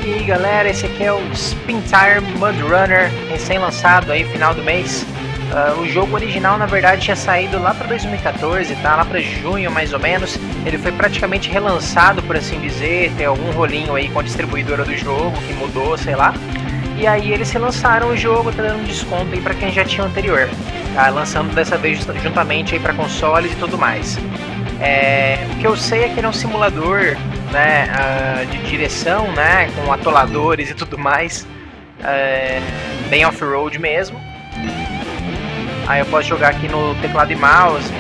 E aí galera, esse aqui é o Spintire Mud Runner, recém-lançado aí final do mês. O jogo original na verdade tinha saído lá para 2014, tá? Lá para junho mais ou menos. Ele foi praticamente relançado, por assim dizer, tem algum rolinho aí com a distribuidora do jogo que mudou, sei lá. E aí eles relançaram o jogo, tá dando um desconto aí para quem já tinha o anterior, tá? Lançando dessa vez juntamente aí para consoles e tudo mais. O que eu sei é que ele é um simulador, né, de direção, né, com atoladores e tudo mais, bem off-road mesmo. Aí eu posso jogar aqui no teclado e mouse,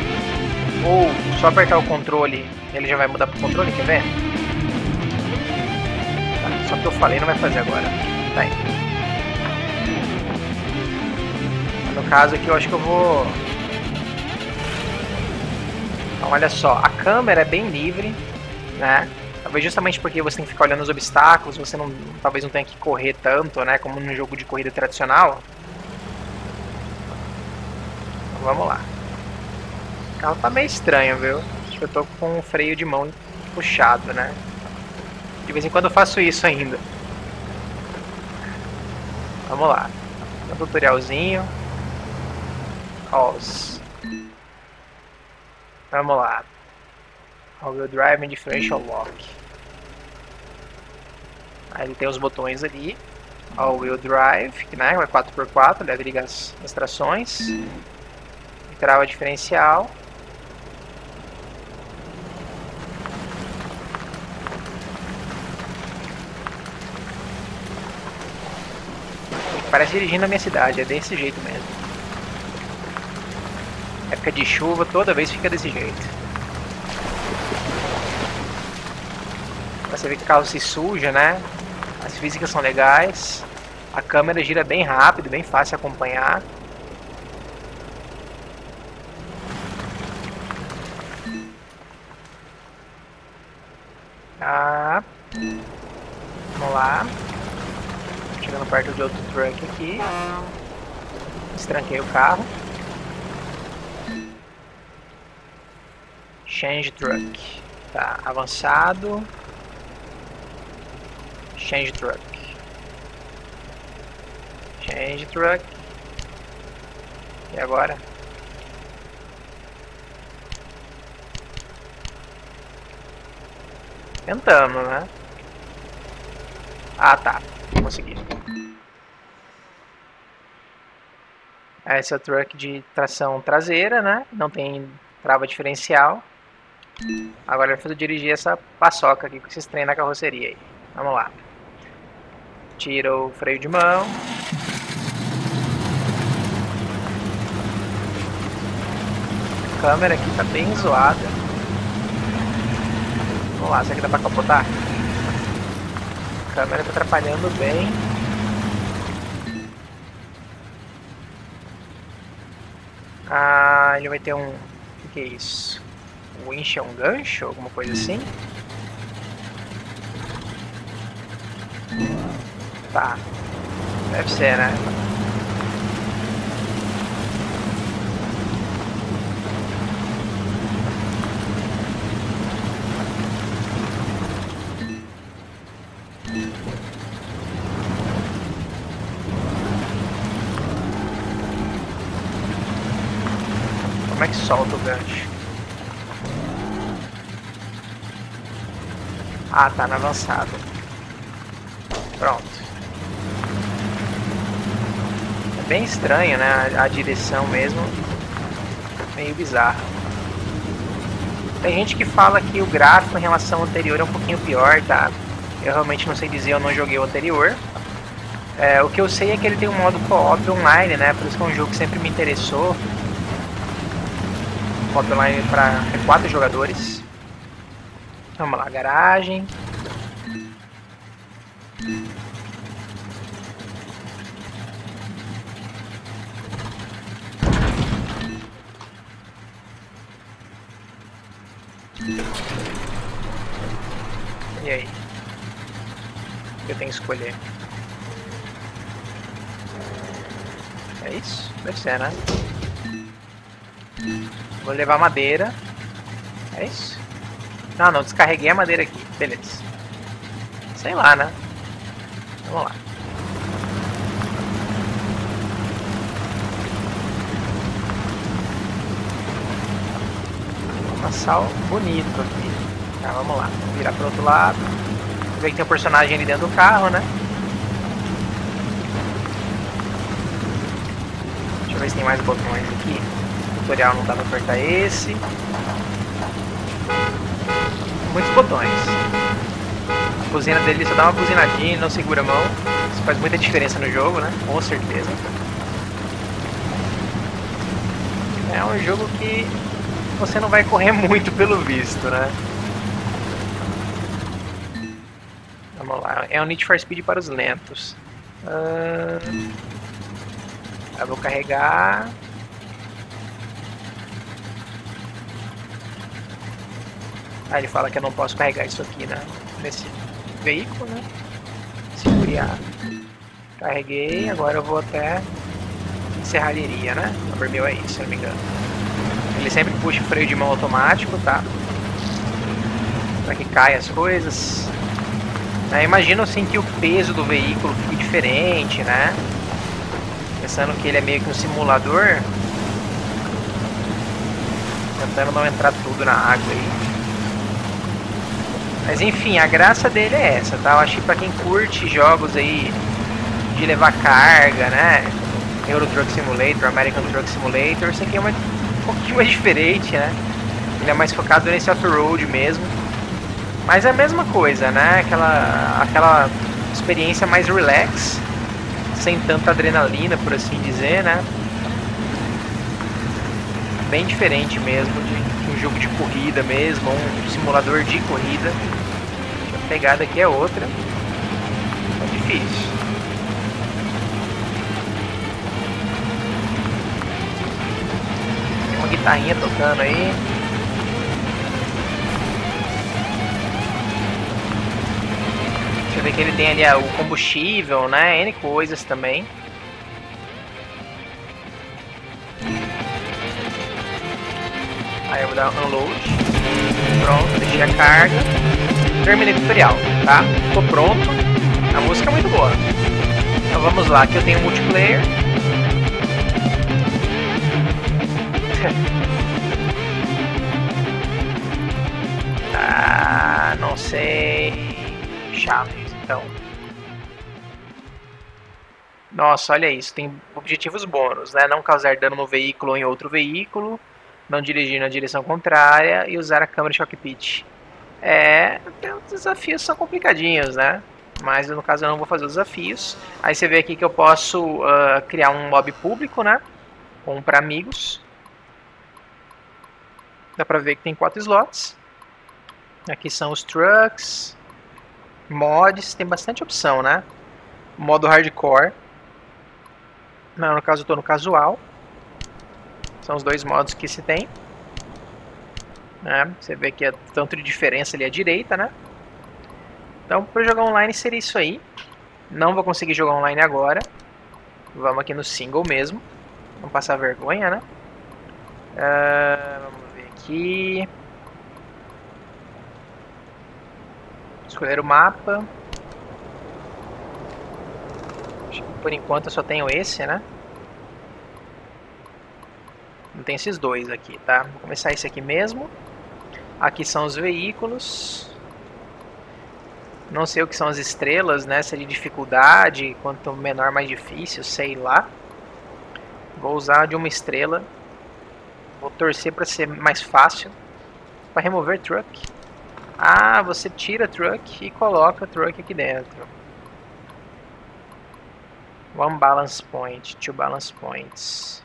ou só apertar o controle, ele já vai mudar pro controle, quer ver? Tá, só que eu falei não vai fazer agora. Tá aí. No caso aqui eu acho que eu vou... Então olha só, a câmera é bem livre, né? Talvez justamente porque você tem que ficar olhando os obstáculos, você não, talvez não tenha que correr tanto, né? Como num jogo de corrida tradicional. Então, vamos lá. O carro tá meio estranho, viu? Acho que eu tô com o freio de mão puxado, né? De vez em quando eu faço isso ainda. Vamos lá. Um tutorialzinho. Vamos lá. All-wheel drive and differential lock. Aí ele tem os botões ali. All-wheel drive, que né, vai 4x4, ele liga as trações. Trava diferencial. Parece dirigindo na minha cidade, é desse jeito mesmo. Época de chuva, toda vez fica desse jeito. Você vê que o carro se suja, né? As físicas são legais. A câmera gira bem rápido, bem fácil de acompanhar. Vamos lá. Chegando perto de outro truck aqui. Destranquei o carro. Change truck. Tá, avançado. Change truck. Change truck. E agora? Tentando, né? Ah, tá. Consegui. Esse é o truck de tração traseira, né? Não tem trava diferencial. Agora eu vou dirigir essa paçoca aqui com esses trem na carroceria aí. Vamos lá. Tira o freio de mão. A câmera aqui tá bem zoada. Vamos lá, será que dá pra capotar? A câmera tá atrapalhando bem. Ele vai ter um... O que é isso? O winch é um gancho? Alguma coisa assim? Tá. Deve ser, né? Como é que solta o gancho? Ah, tá na avançada. Pronto. É bem estranho, né? A direção mesmo. Meio bizarra. Tem gente que fala que o gráfico em relação ao anterior é um pouquinho pior, tá? Eu realmente não sei dizer, eu não joguei o anterior. O que eu sei é que ele tem um modo co-op online, né? Por isso que é um jogo que sempre me interessou. Co-op online para 4 jogadores. Vamos lá, garagem. E aí? O que eu tenho que escolher? É isso? Deve ser, né? Vou levar madeira. É isso? Não, descarreguei a madeira aqui. Beleza. Sei lá, né? Vamos lá. Um sal bonito aqui. Tá, vamos lá. Vamos virar pro outro lado. Ver que tem um personagem ali dentro do carro, né? Deixa eu ver se tem mais botões aqui. No tutorial não dá pra apertar esse. Muitos botões. A buzina dele só dá uma buzinadinha e não segura a mão. Isso faz muita diferença no jogo, né? Com certeza. É um jogo que você não vai correr muito pelo visto, né? Vamos lá, é um Need for Speed para os lentos. Eu vou carregar. Ah, ele fala que eu não posso carregar isso aqui, né? Nesse veículo, né? Segure A. Carreguei, agora eu vou até serralheria, né? O vermelho é isso, se não me engano. Ele sempre puxa o freio de mão automático, tá? Para que caia as coisas. Imagino assim que o peso do veículo fique diferente, né? Pensando que ele é meio que um simulador. Tentando não entrar tudo na água aí. Mas enfim, a graça dele é essa, tá? Eu acho que pra quem curte jogos aí de levar carga, né? Euro Truck Simulator, American Truck Simulator, isso aqui é um pouquinho mais diferente, né? Ele é mais focado nesse off-road mesmo. Mas é a mesma coisa, né? Aquela experiência mais relax, sem tanta adrenalina, por assim dizer, né? Bem diferente mesmo de um jogo de corrida mesmo, um simulador de corrida. A pegada aqui é outra. É difícil. Tem uma guitarrinha tocando aí. Você vê que ele tem ali o combustível, né? N coisas também. Aí eu vou dar um unload. Pronto, deixei a carga. Terminei o tutorial, tá? Tô pronto. A música é muito boa. Então vamos lá, aqui eu tenho multiplayer. Não sei. Chaves, então. Nossa, olha isso. Tem objetivos bônus, né? Não causar dano no veículo ou em outro veículo. Não dirigir na direção contrária e usar a câmera de cockpit. Os desafios são complicadinhos, né? Mas no caso eu não vou fazer os desafios. Aí você vê aqui que eu posso criar um mob público, né? Um para amigos. Dá pra ver que tem 4 slots. Aqui são os trucks, mods, tem bastante opção, né? Modo hardcore. Não, no caso eu tô no casual. São os dois modos que se tem. Você vê que é tanto de diferença ali à direita, né? Então, para jogar online seria isso aí. Não vou conseguir jogar online agora. Vamos aqui no single mesmo. Vamos passar vergonha, né? Vamos ver aqui. Escolher o mapa. Por enquanto eu só tenho esse, né? Não tem esses dois aqui, tá? Vou começar esse aqui mesmo. Aqui são os veículos. Não sei o que são as estrelas, né? Se é de dificuldade, quanto menor mais difícil, sei lá. Vou usar de uma estrela. Vou torcer para ser mais fácil. Para remover truck. Ah, você tira truck e coloca truck aqui dentro. One balance point, two balance points.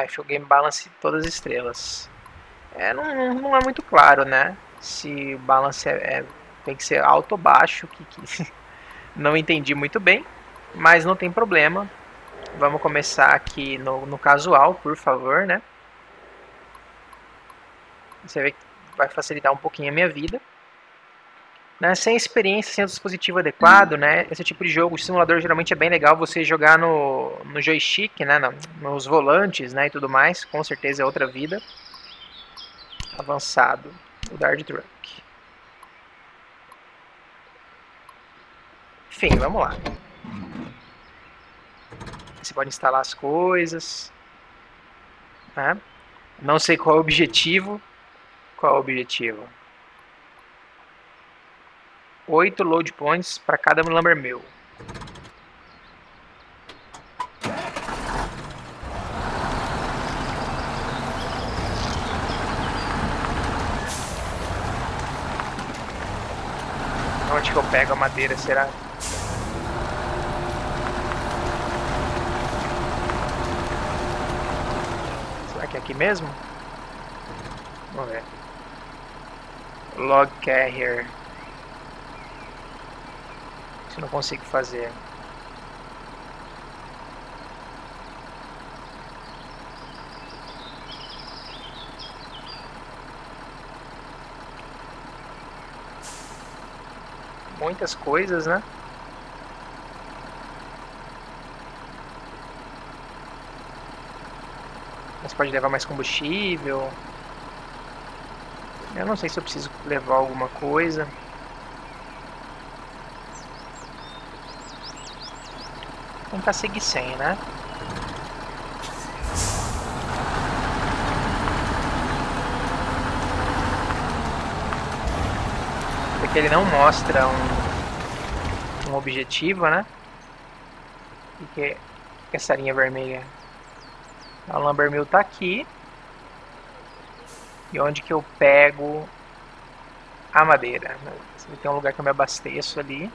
Show game balance todas as estrelas. Não é muito claro, né? Se o balance tem que ser alto ou baixo. Não entendi muito bem, mas não tem problema. Vamos começar aqui no casual, por favor, né? Você vê que vai facilitar um pouquinho a minha vida. Né? Sem experiência, sem o dispositivo adequado, né? Esse tipo de jogo, o simulador geralmente é bem legal você jogar no joystick, né? Nos volantes, né? E tudo mais. Com certeza é outra vida. Avançado. Mudar de truck. Enfim, vamos lá. Você pode instalar as coisas. Né? Não sei qual é o objetivo. Qual é o objetivo? 8 load points para cada Lumbermill. Onde que eu pego a madeira, será? Será que é aqui mesmo? Vamos ver. Log carrier. Isso eu não consigo fazer. Muitas coisas, né? Mas pode levar mais combustível. Eu não sei se eu preciso levar alguma coisa. Vou tentar seguir sem, né? Porque ele não mostra um objetivo, né? O que é essa linha vermelha? A Lumbermill tá aqui. E onde que eu pego a madeira? Tem um lugar que eu me abasteço ali.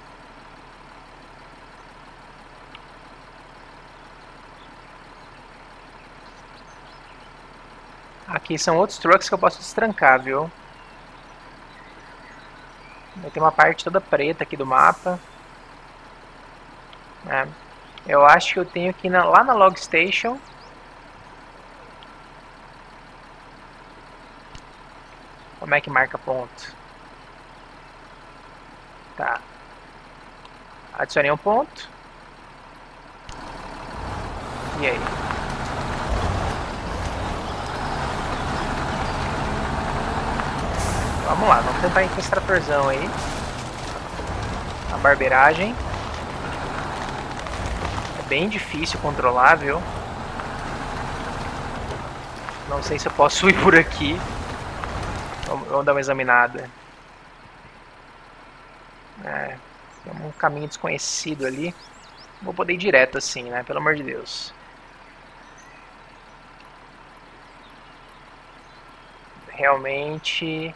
Aqui são outros trucks que eu posso destrancar, viu? Tem uma parte toda preta aqui do mapa. Eu acho que eu tenho que ir lá na Log Station. Como é que marca ponto? Tá. Adicionei um ponto. E aí? Vamos lá, vamos tentar ir com esse tratorzão aí. A barbeiragem. É bem difícil controlar, viu? Não sei se eu posso ir por aqui. Vamos dar uma examinada. Tem um caminho desconhecido ali. Não vou poder ir direto assim, né? Pelo amor de Deus. Realmente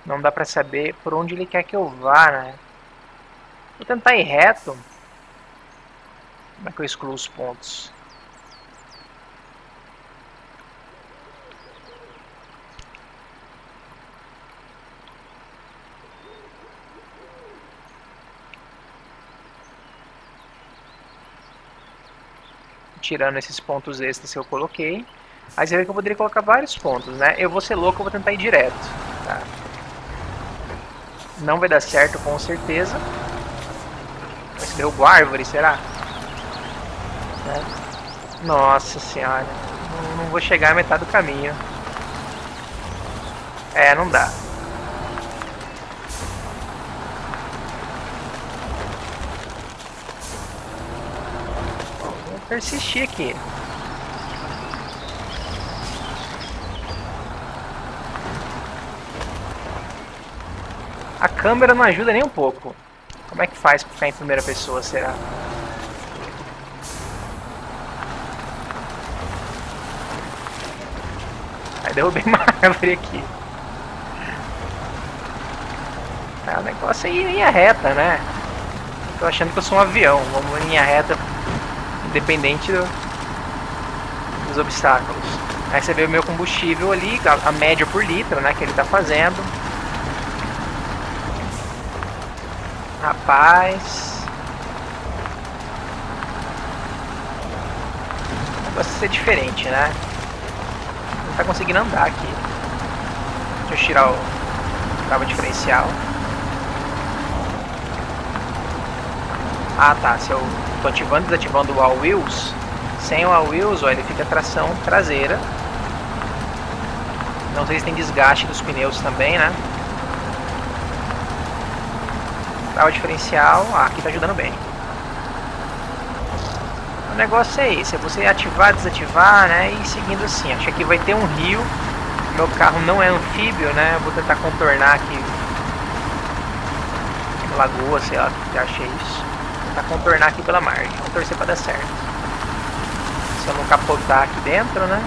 não dá pra saber por onde ele quer que eu vá, né? Vou tentar ir reto. Como é que eu excluo os pontos? Tirando esses pontos extras que eu coloquei. Aí você vê que eu poderia colocar vários pontos, né? Eu vou ser louco, eu vou tentar ir direto. Tá? Não vai dar certo, com certeza. Mas derrubou a árvore, será? Nossa senhora. Não vou chegar à metade do caminho. Não dá. Vou persistir aqui. A câmera não ajuda nem um pouco. Como é que faz pra ficar em primeira pessoa, será? Aí derrubei uma árvore aqui. O negócio é ir em linha reta, né? Tô achando que eu sou um avião. Vamos em linha reta, independente dos obstáculos. Aí você vê o meu combustível ali, a média por litro, né? Que ele tá fazendo. Rapaz. O negócio vai ser diferente, né? Não tá conseguindo andar aqui. Deixa eu tirar o cabo diferencial. Ah tá, se eu tô ativando e desativando o All Wheels, sem o All Wheels, ó, ele fica a tração traseira. Não sei se tem desgaste dos pneus também, né? Dá o diferencial. Ah, aqui tá ajudando bem. O negócio é esse, é você ativar, desativar, né, e seguindo assim. Acho que aqui vai ter um rio. Meu carro não é anfíbio, né, eu vou tentar contornar aqui. Lagoa, sei lá, já achei isso. Vou tentar contornar aqui pela margem, vamos torcer pra dar certo. Se eu não capotar aqui dentro, né.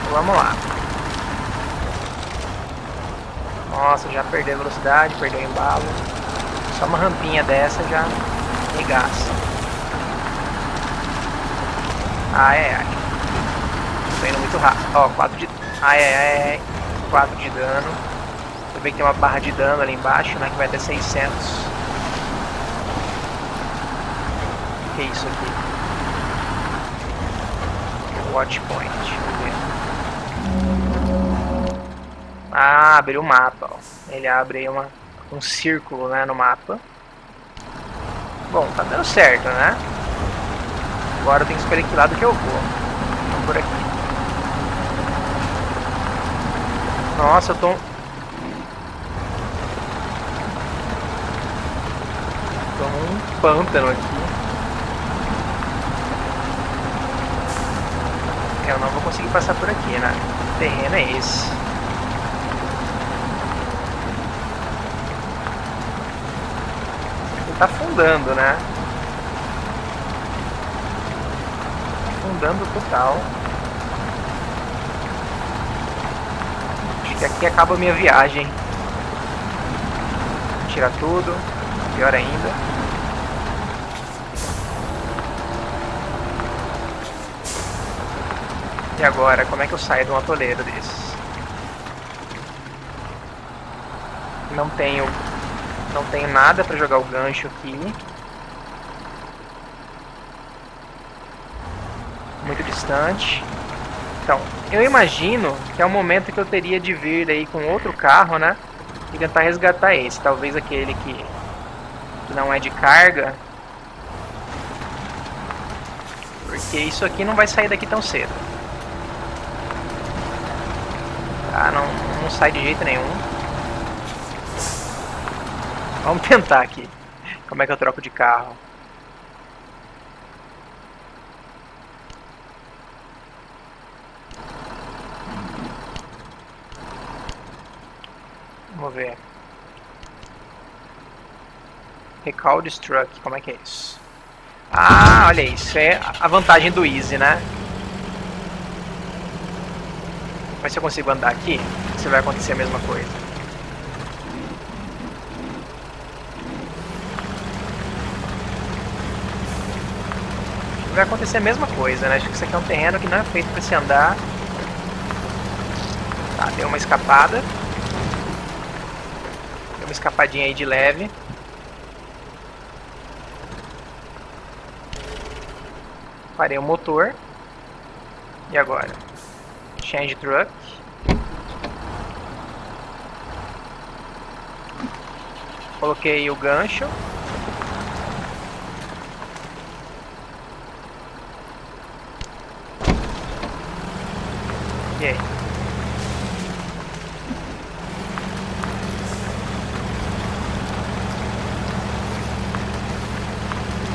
Então, vamos lá. Nossa, já perdeu a velocidade, perdeu o embalo. Só uma rampinha dessa já regaça. Ai, ai, ai. Tô indo muito rápido. Ó, 4 de... Ai, ai, ai. 4 de dano. Eu vi que tem uma barra de dano ali embaixo, né? Que vai até 600. O que é isso aqui? Watch point. Deixa eu ver. Ah, abriu o mapa, ó. Ele abre aí um círculo, né, no mapa. Bom, tá dando certo, né? Agora eu tenho que escolher que lado que eu vou. Vamos por aqui. Nossa, eu tô... Tô num pântano aqui. Eu não vou conseguir passar por aqui, né? O terreno é esse. Ele tá afundando, né? Afundando total. Acho que aqui acaba a minha viagem. Tira tudo. Pior ainda. E agora, como é que eu saio de um atoleiro desses? Não tenho nada para jogar o gancho aqui. Muito distante. Então, eu imagino que é o momento que eu teria de vir aí com outro carro, né? E tentar resgatar esse. Talvez aquele que não é de carga. Porque isso aqui não vai sair daqui tão cedo. Tá, não sai de jeito nenhum. Vamos tentar aqui. Como é que eu troco de carro? Vamos ver. Recall this truck. Como é que é isso? Ah, olha isso. É a vantagem do Easy, né? Mas se eu consigo andar aqui, se vai acontecer a mesma coisa. Vai acontecer a mesma coisa, né? Acho que isso aqui é um terreno que não é feito para se andar. Tá, deu uma escapada. Deu uma escapadinha aí de leve. Parei o motor. E agora? Change truck. Coloquei o gancho. E aí?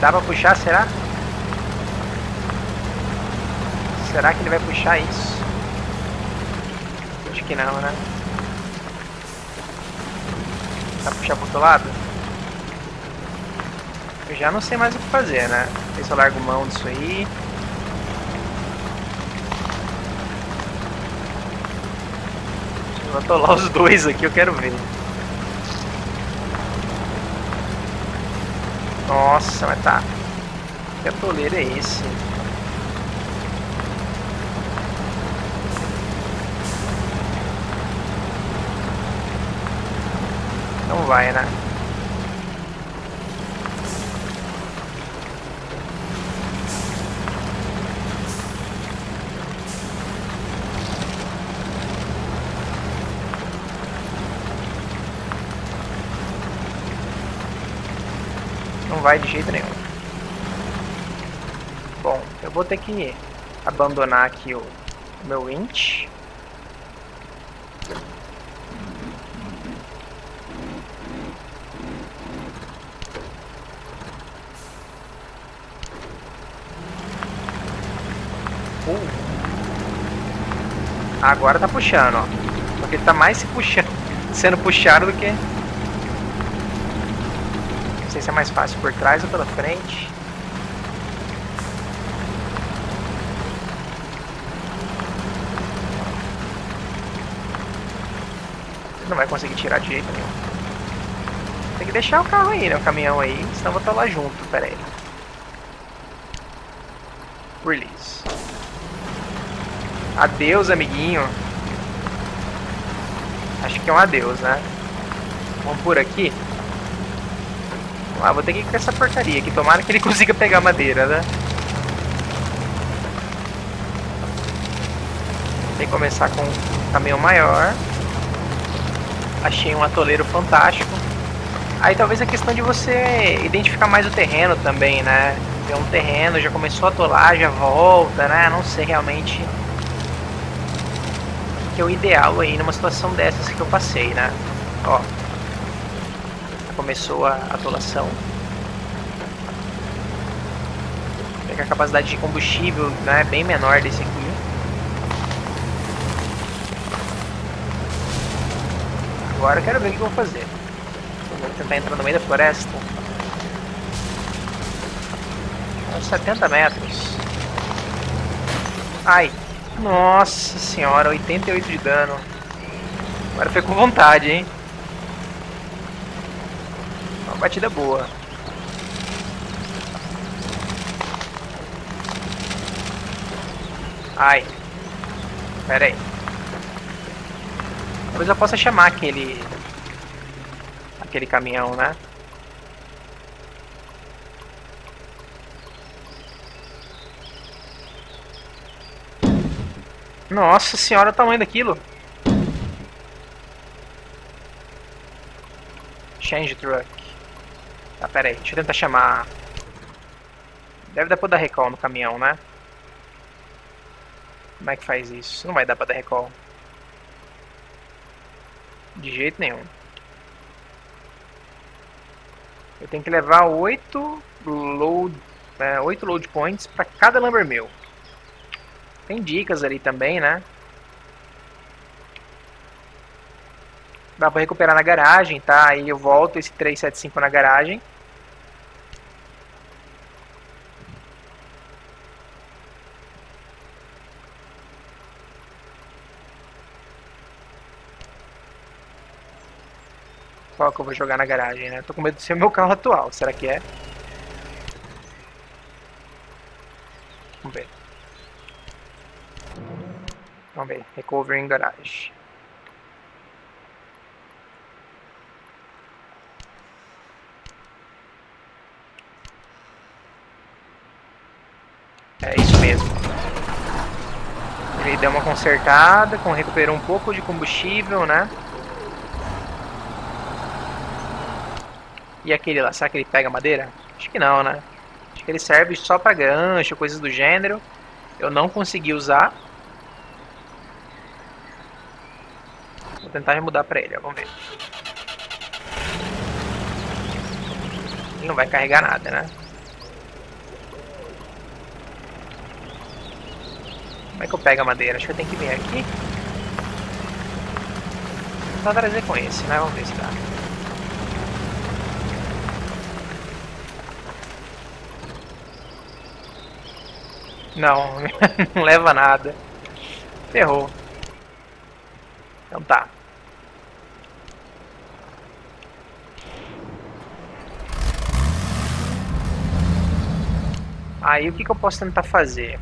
Dá pra puxar, será? Será que ele vai puxar isso? Acho que não, né? Dá pra puxar pro outro lado? Eu já não sei mais o que fazer, né? Não sei se eu largo mão disso aí. Vou atolar os dois aqui, eu quero ver. Nossa, mas tá. Que atoleiro é esse? Não vai, né? Não vai de jeito nenhum. Bom, eu vou ter que abandonar aqui o meu winch. Agora tá puxando, ó. Porque ele tá mais sendo puxado do que... Não sei se é mais fácil por trás ou pela frente. Ele não vai conseguir tirar de jeito nenhum. Tem que deixar o carro aí, né? O caminhão aí, senão eu vou estar lá junto. Pera aí. Release. Adeus, amiguinho. Acho que é um adeus, né? Vamos por aqui. Ah, vou ter que ir com essa porcaria aqui. Tomara que ele consiga pegar madeira, né? Tem que começar com um caminhão maior. Achei um atoleiro fantástico. Aí talvez a questão de você identificar mais o terreno também, né? Tem um terreno, já começou a atolar, já volta, né? Não sei realmente o que é o ideal aí numa situação dessas que eu passei, né? Ó, começou a atolação. A capacidade de combustível, né, é bem menor desse aqui. Agora eu quero ver o que eu vou fazer. Vou tentar entrar no meio da floresta. Uns 70 metros. Ai. Nossa senhora, 88 de dano. Agora foi com vontade, hein? Uma batida boa. Ai. Pera aí. Talvez eu possa chamar aquele caminhão, né? Nossa senhora, o tamanho daquilo. Change truck. Tá, pera aí. Deixa eu tentar chamar. Deve dar pra dar recall no caminhão, né? Como é que faz isso? Não vai dar pra dar recall. De jeito nenhum. Eu tenho que levar 8 load points pra cada lumber mill. Tem dicas ali também, né? Dá pra recuperar na garagem, tá? Aí eu volto esse 375 na garagem. Qual que eu vou jogar na garagem, né? Tô com medo de ser o meu carro atual. Será que é? Vamos ver. Vamos ver. Recovery em garagem. É isso mesmo. Ele deu uma consertada, recuperou um pouco de combustível, né? E aquele lá, será que ele pega madeira? Acho que não, né? Acho que ele serve só pra gancho, coisas do gênero. Eu não consegui usar. Vou tentar remudar pra ele, ó, vamos ver. Ele não vai carregar nada, né? Como é que eu pego a madeira? Acho que eu tenho que vir aqui. Vou tentar trazer com esse, né? Vamos ver se dá. Não, não leva nada. Ferrou. Então tá. Aí o que eu posso tentar fazer?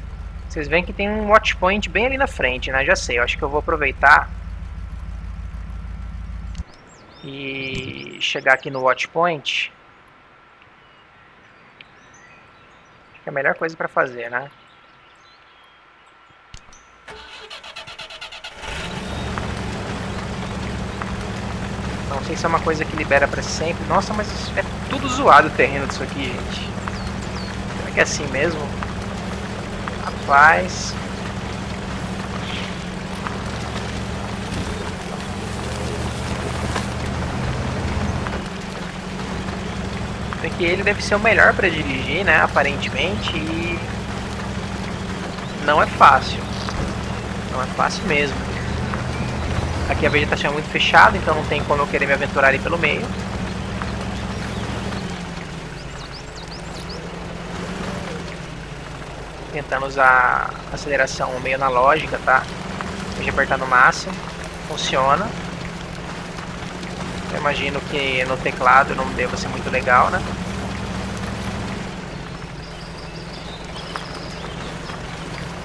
Vocês veem que tem um watch point bem ali na frente, né? Já sei, eu acho que eu vou aproveitar e chegar aqui no watch point. Acho que é a melhor coisa pra fazer, né? Não sei se é uma coisa que libera pra sempre. Nossa, mas é tudo zoado o terreno disso aqui, gente. Será que é assim mesmo? Rapaz. Porque ele deve ser o melhor pra dirigir, né? Aparentemente. E não é fácil. Não é fácil mesmo. Aqui a vegetação é muito fechada, então não tem como eu querer me aventurar ali pelo meio. Tentando usar a aceleração meio analógica, tá? Deixa eu apertar no máximo. Funciona. Eu imagino que no teclado não deva ser muito legal, né?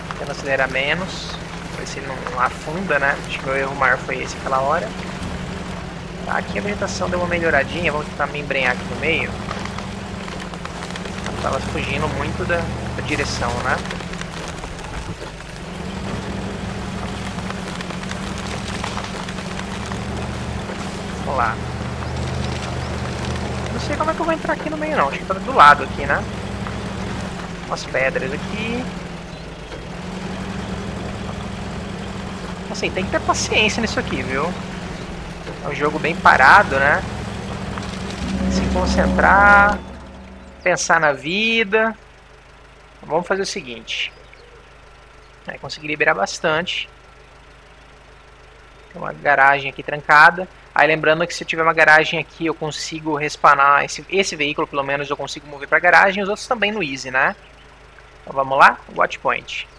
Tentando acelerar menos. Ver se ele não afunda, né? Acho que o erro maior foi esse aquela hora. Tá, aqui a vegetação deu uma melhoradinha. Vamos tentar me embrenhar aqui no meio. Tava fugindo muito da direção, né? Vamos lá. Não sei como é que eu vou entrar aqui no meio não. Acho que tá do lado aqui, né? Umas pedras aqui. Assim, tem que ter paciência nisso aqui, viu? É um jogo bem parado, né? Se concentrar. Pensar na vida. Vamos fazer o seguinte. Consegui liberar bastante. Tem uma garagem aqui trancada. Aí lembrando que se eu tiver uma garagem aqui, eu consigo respawnar esse veículo, pelo menos eu consigo mover para a garagem. Os outros também no Easy, né? Então vamos lá, Watch Point.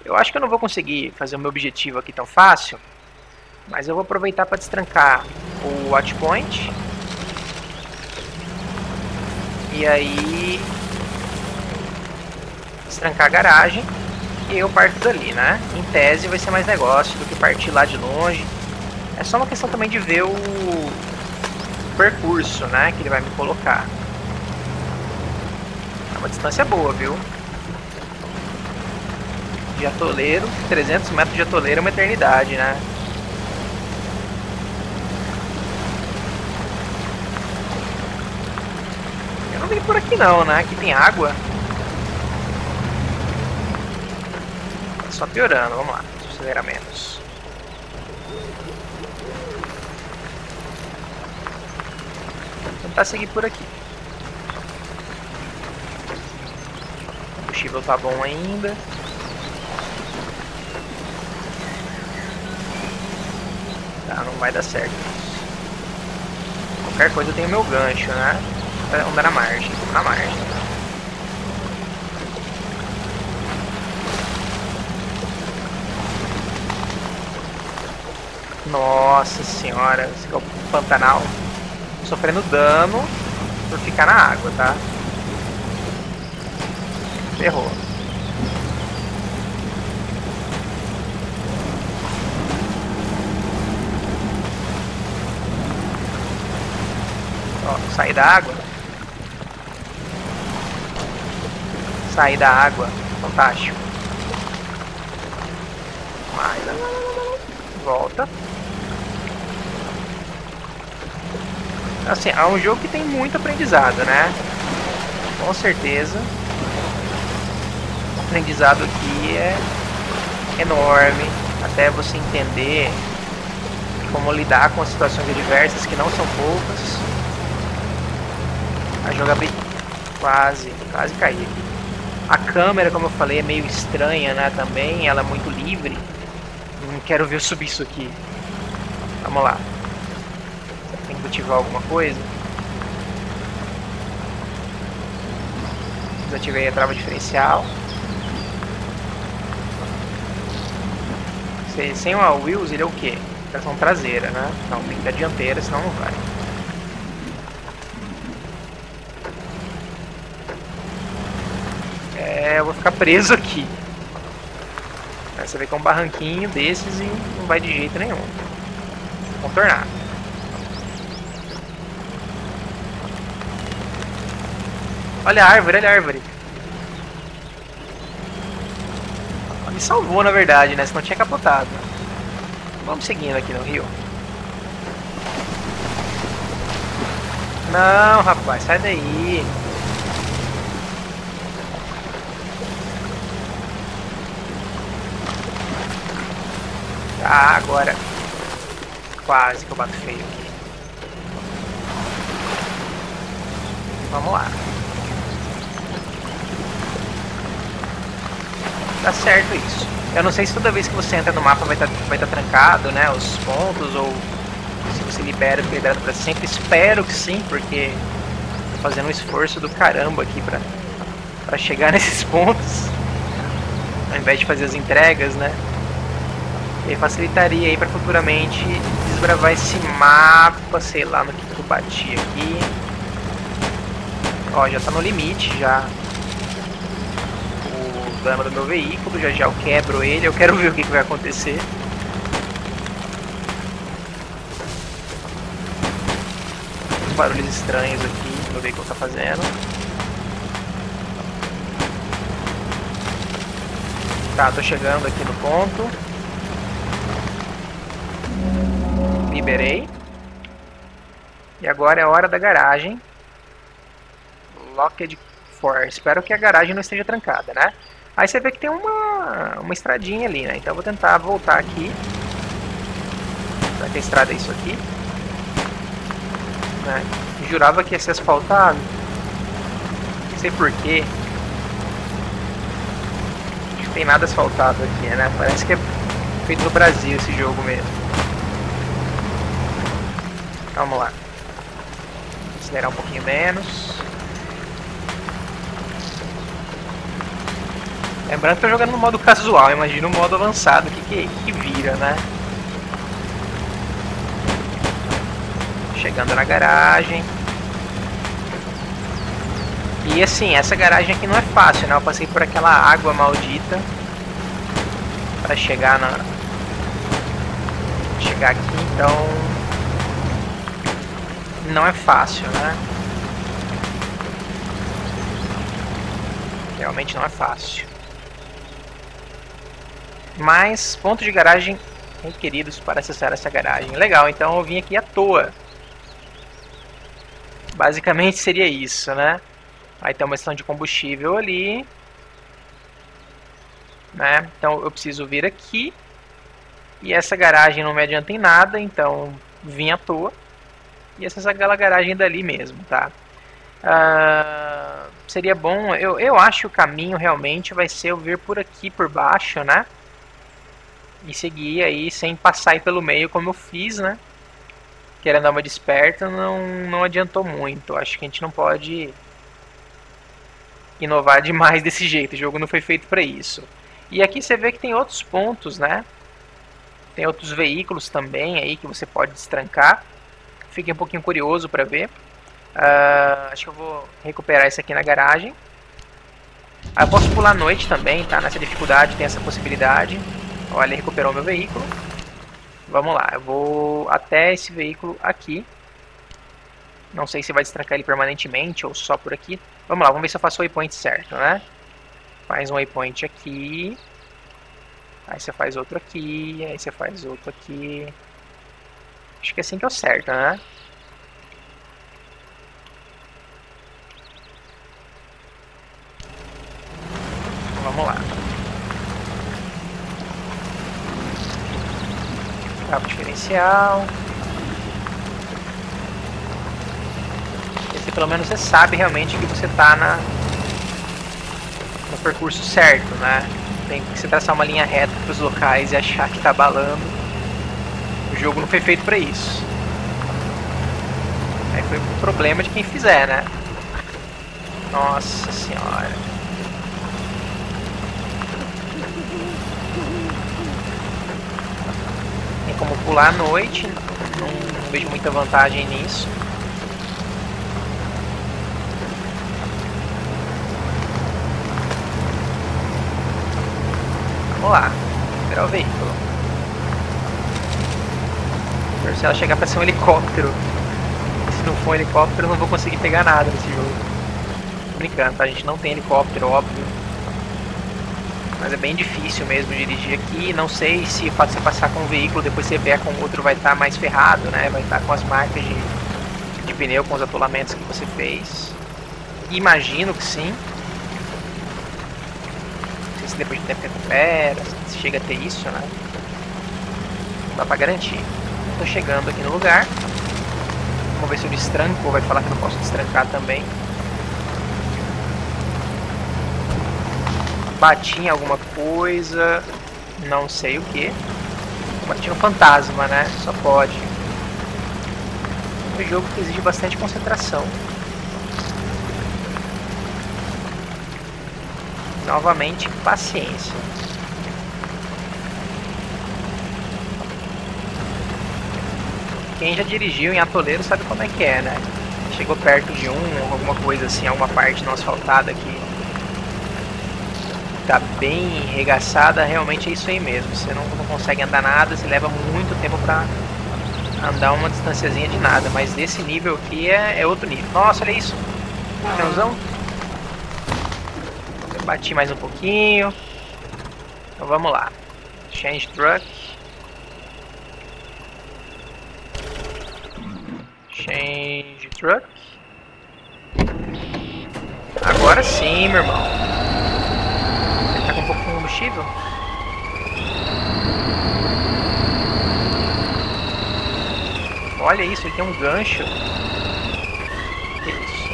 Eu acho que eu não vou conseguir fazer o meu objetivo aqui tão fácil. Mas eu vou aproveitar para destrancar o Watch Point. E aí destrancar a garagem e eu parto dali, né? Em tese vai ser mais negócio do que partir lá de longe. É só uma questão também de ver o percurso, né? Que ele vai me colocar. É uma distância boa, viu? De atoleiro, 300 metros de atoleiro é uma eternidade, né? Eu não vim por aqui não, né? Aqui tem água. Só piorando, vamos lá, acelerar menos. Vou tentar seguir por aqui. O combustível tá bom ainda. Tá, não vai dar certo. Qualquer coisa eu tenho meu gancho, né? Vamos dar na margem, vamos na margem. Nossa senhora, esse é o Pantanal sofrendo dano por ficar na água, tá? Ferrou. Ó, sair da água. Sair da água, fantástico. Mais. Volta. Assim, é um jogo que tem muito aprendizado, né? Com certeza. O aprendizado aqui é enorme. Até você entender como lidar com situações adversas, que não são poucas. A jogabilidade... Quase caí aqui. A câmera, como eu falei, é meio estranha, né? Também, ela é muito livre. Não quero ver eu subir isso aqui. Vamos lá. Tem que ativar alguma coisa. Desativei a trava diferencial. Sem o wheels, ele é o quê? Tração traseira, né? Não, tem que dar dianteira, senão não vai. Eu vou ficar preso aqui. Você vê que é um barranquinho desses e não vai de jeito nenhum. Contornar. Olha a árvore, olha a árvore. Me salvou, na verdade, né? Senão tinha capotado. Vamos seguindo aqui no rio. Não, rapaz, sai daí. Ah, agora. Quase que eu bato feio aqui. Vamos lá. Tá certo isso. Eu não sei se toda vez que você entra no mapa vai tá trancado, né, os pontos, ou se você libera o hidrato pra sempre. Espero que sim, porque tô fazendo um esforço do caramba aqui pra chegar nesses pontos, ao invés de fazer as entregas, né. E aí facilitaria aí pra futuramente desbravar esse mapa, sei lá no que eu bati aqui. Ó, já tá no limite, já. O dano do meu veículo, já eu quebro ele, eu quero ver o que vai acontecer. Os barulhos estranhos aqui que o meu veículo tá fazendo. Tá, tô chegando aqui no ponto. Liberei. E agora é a hora da garagem. Locked for. Espero que a garagem não esteja trancada, né? Aí você vê que tem uma estradinha ali, né? Então eu vou tentar voltar aqui. Será que a estrada é isso aqui? Né? Eu jurava que ia ser asfaltado. Não sei porquê. Não tem nada asfaltado aqui, né? Parece que é feito no Brasil esse jogo mesmo. Vamos lá. Acelerar um pouquinho menos. Lembrando que eu tô jogando no modo casual, imagina o modo avançado, o que vira, né? Chegando na garagem. E assim, essa garagem aqui não é fácil, né? Eu passei por aquela água maldita para chegar aqui, então não é fácil, né? Realmente não é fácil. Mas pontos de garagem requeridos para acessar essa garagem. Legal, então eu vim aqui à toa. Basicamente seria isso, né? Aí tem uma estação de combustível ali, né? Então eu preciso vir aqui. E essa garagem não me adianta em nada, então vim à toa. E essa é aquela garagem dali mesmo, tá? Seria bom, eu acho que o caminho realmente vai ser eu vir por aqui por baixo, né? E seguir aí sem passar aí pelo meio como eu fiz, né? Querendo dar uma desperta, não adiantou muito. Acho que a gente não pode inovar demais desse jeito. O jogo não foi feito para isso. E aqui você vê que tem outros pontos, né? Tem outros veículos também aí que você pode destrancar. Fiquei um pouquinho curioso para ver. Acho que eu vou recuperar isso aqui na garagem. Eu posso pular à noite também, tá? Nessa dificuldade tem essa possibilidade. Olha, ele recuperou meu veículo. Vamos lá, eu vou até esse veículo aqui. Não sei se vai destrancar ele permanentemente ou só por aqui. Vamos lá, vamos ver se eu faço o waypoint certo, né? Faz um waypoint aqui. Aí você faz outro aqui. Aí você faz outro aqui. Acho que é assim que é o certo, né? Vamos lá. Cabo diferencial. Esse pelo menos você sabe realmente que você está no percurso certo, né? Tem que você traçar uma linha reta para os locais e achar que está abalando. O jogo não foi feito para isso. Aí foi um problema de quem fizer, né? Nossa senhora. Tem como pular à noite, não vejo muita vantagem nisso. Vamos lá, liberar o veículo. Se ela chegar para ser um helicóptero. Se não for um helicóptero, eu não vou conseguir pegar nada nesse jogo. Tô brincando, tá? A gente não tem helicóptero, óbvio. Mas é bem difícil mesmo dirigir aqui. Não sei se o fato de você passar com um veículo, depois você vier com outro, vai estar mais ferrado, né? Vai estar com as marcas de pneu, com os atolamentos que você fez. Imagino que sim. Não sei se depois de tempo recupera, se chega a ter isso, né? Não dá pra garantir. Tô chegando aqui no lugar. Vamos ver se eu destranco ou vai falar que eu não posso destrancar também. Bati em alguma coisa. Não sei o que. Bati no fantasma, né? Só pode. É um jogo que exige bastante concentração. Novamente, paciência. Quem já dirigiu em atoleiro sabe como é que é, né? Chegou perto de alguma coisa assim, alguma parte não asfaltada que tá bem regaçada, realmente é isso aí mesmo. Você não consegue andar nada, você leva muito tempo pra andar uma distanciazinha de nada. Mas desse nível aqui é outro nível. Nossa, olha isso! Caminhãozão. Eu bati mais um pouquinho. Então vamos lá. Change truck. Change truck. Agora sim, meu irmão. Ele tá com um pouco de combustível? Olha isso, ele tem um gancho. Que isso?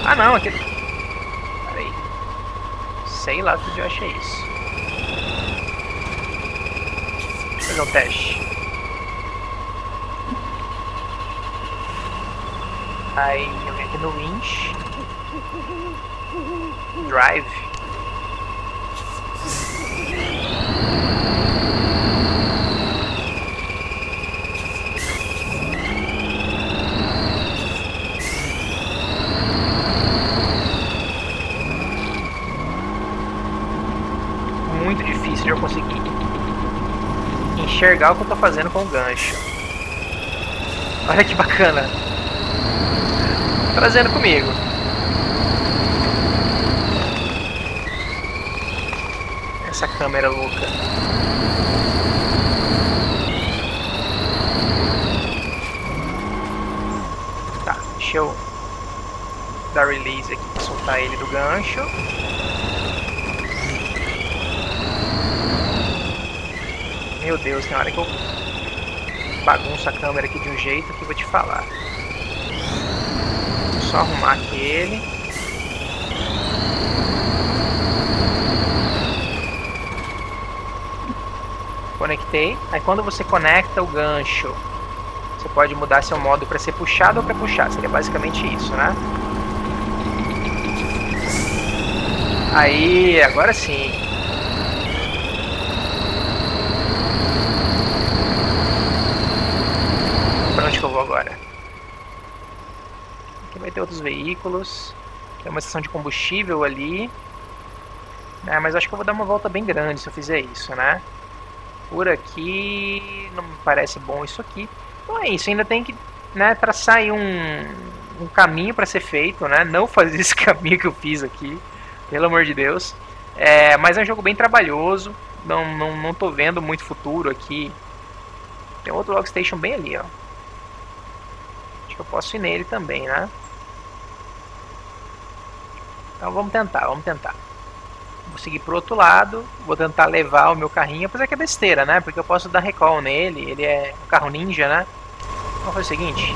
Ah não, aqui. Pera aí. Sei lá onde eu achei isso. Vou fazer um teste. Aí eu venho aqui no winch. Drive. Muito difícil de eu conseguir enxergar o que eu tô fazendo com o gancho. Olha que bacana. Trazendo comigo. Essa câmera louca. Tá, deixa eu dar release aqui pra soltar ele do gancho. Meu Deus, tem hora que eu bagunço a câmera aqui de um jeito que eu vou te falar. Só arrumar aquele. Conectei. Aí quando você conecta o gancho, você pode mudar seu modo para ser puxado ou para puxar. Seria basicamente isso, né? Aí, agora sim. Para onde que eu vou agora? Aqui vai ter outros veículos. Tem uma estação de combustível ali. Mas acho que eu vou dar uma volta bem grande se eu fizer isso, né? Por aqui não me parece bom isso aqui. Então é isso, ainda tem que, né, traçar aí um caminho para ser feito, né? Não fazer esse caminho que eu fiz aqui, pelo amor de Deus. Mas é um jogo bem trabalhoso. Não tô vendo muito futuro aqui. Tem outro Logstation bem ali, ó. Acho que eu posso ir nele também, né? Então vamos tentar. Vou seguir pro outro lado, vou tentar levar o meu carrinho, apesar que é besteira, né? Porque eu posso dar recall nele, ele é um carro ninja, né? Vamos fazer o seguinte.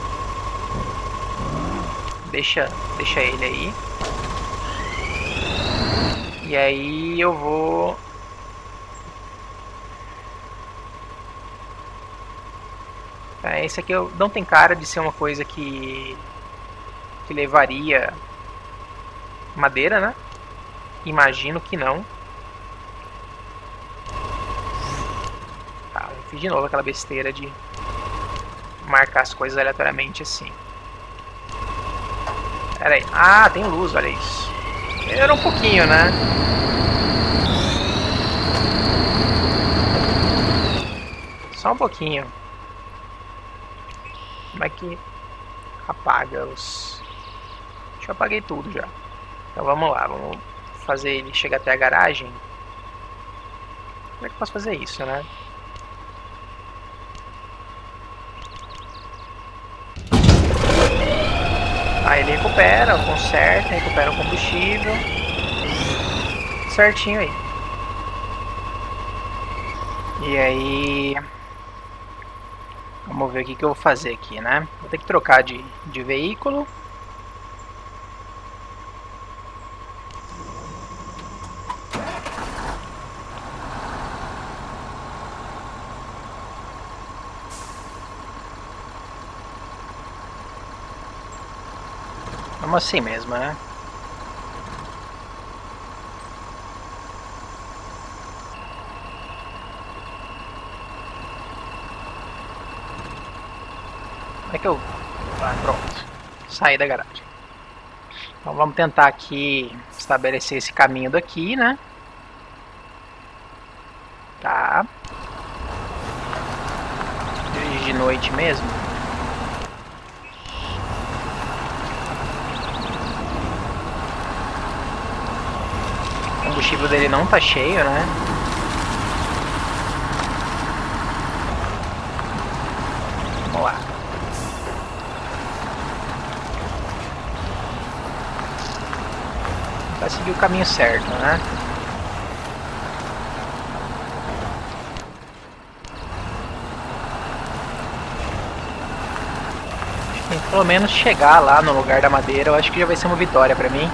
Deixa ele aí. E aí eu vou... Esse aqui não tem cara de ser uma coisa que levaria madeira, né? Imagino que não. Tá, eu fiz de novo aquela besteira de marcar as coisas aleatoriamente assim. Pera aí. Ah, tem luz, olha isso. Era um pouquinho, né? Só um pouquinho. Como é que apaga os... Acho que eu apaguei tudo já. Então vamos lá, vamos fazer ele chegar até a garagem. Como é que eu posso fazer isso, né? Aí ele recupera, conserta, recupera o combustível. Certinho aí. E aí... Vamos ver o que eu vou fazer aqui, né? Vou ter que trocar de veículo. Vamos assim mesmo, né? Como é que eu... Ah, pronto. Saí da garagem. Então vamos tentar aqui estabelecer esse caminho daqui, né? Tá. Dirigir de noite mesmo. O combustível dele não tá cheio, né? Vamos lá. Vai seguir o caminho certo, né? Tem que pelo menos chegar lá no lugar da madeira. Eu acho que já vai ser uma vitória pra mim.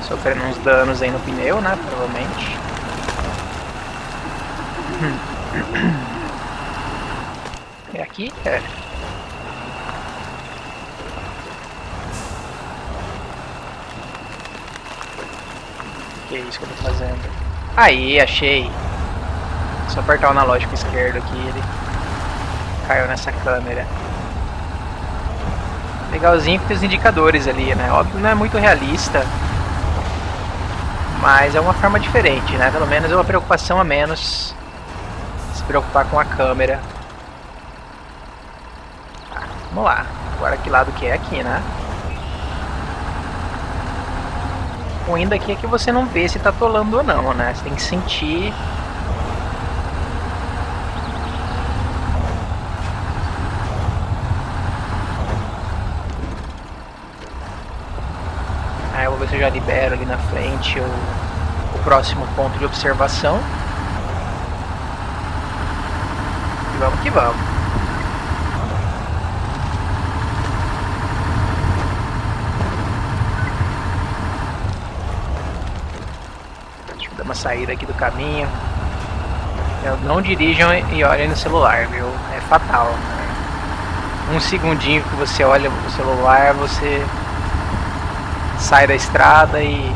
Sofrendo uns danos aí no pneu, né? Provavelmente. É aqui? É. Que é isso que eu tô fazendo? Aí, achei. Só apertar o analógico esquerdo aqui, ele caiu nessa câmera. Legalzinho que tem os indicadores ali, né? Óbvio, não é muito realista. Mas é uma forma diferente, né? Pelo menos é uma preocupação a menos. Se preocupar com a câmera. Tá, vamos lá. Agora que lado que é aqui, né? O ruim daqui é que você não vê se tá atolando ou não, né? Você tem que sentir. Aí eu vou ver se eu já libero ali na frente o próximo ponto de observação. E vamos que vamos. Deixa eu dar uma saída aqui do caminho. Não dirijam e olhem no celular, viu? É fatal. Um segundinho que você olha no celular, você sai da estrada e,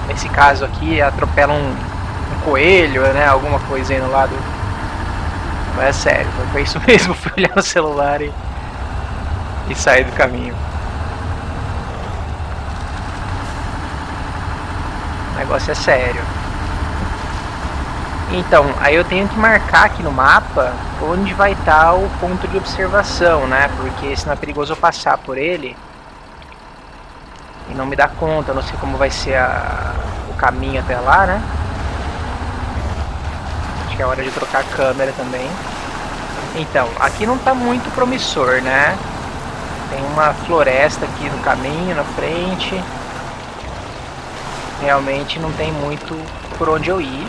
nesse caso aqui, atropela um coelho, né? Alguma coisa aí no lado. Mas é sério, foi isso mesmo. Fui olhar no celular e sair do caminho. O negócio é sério. Então, aí eu tenho que marcar aqui no mapa onde vai estar o ponto de observação, né? Porque senão é perigoso eu passar por ele e não me dar conta. Eu não sei como vai ser o caminho até lá, né? Acho que é hora de trocar a câmera também. Então, aqui não tá muito promissor, né? Tem uma floresta aqui no caminho, na frente. Realmente não tem muito por onde eu ir.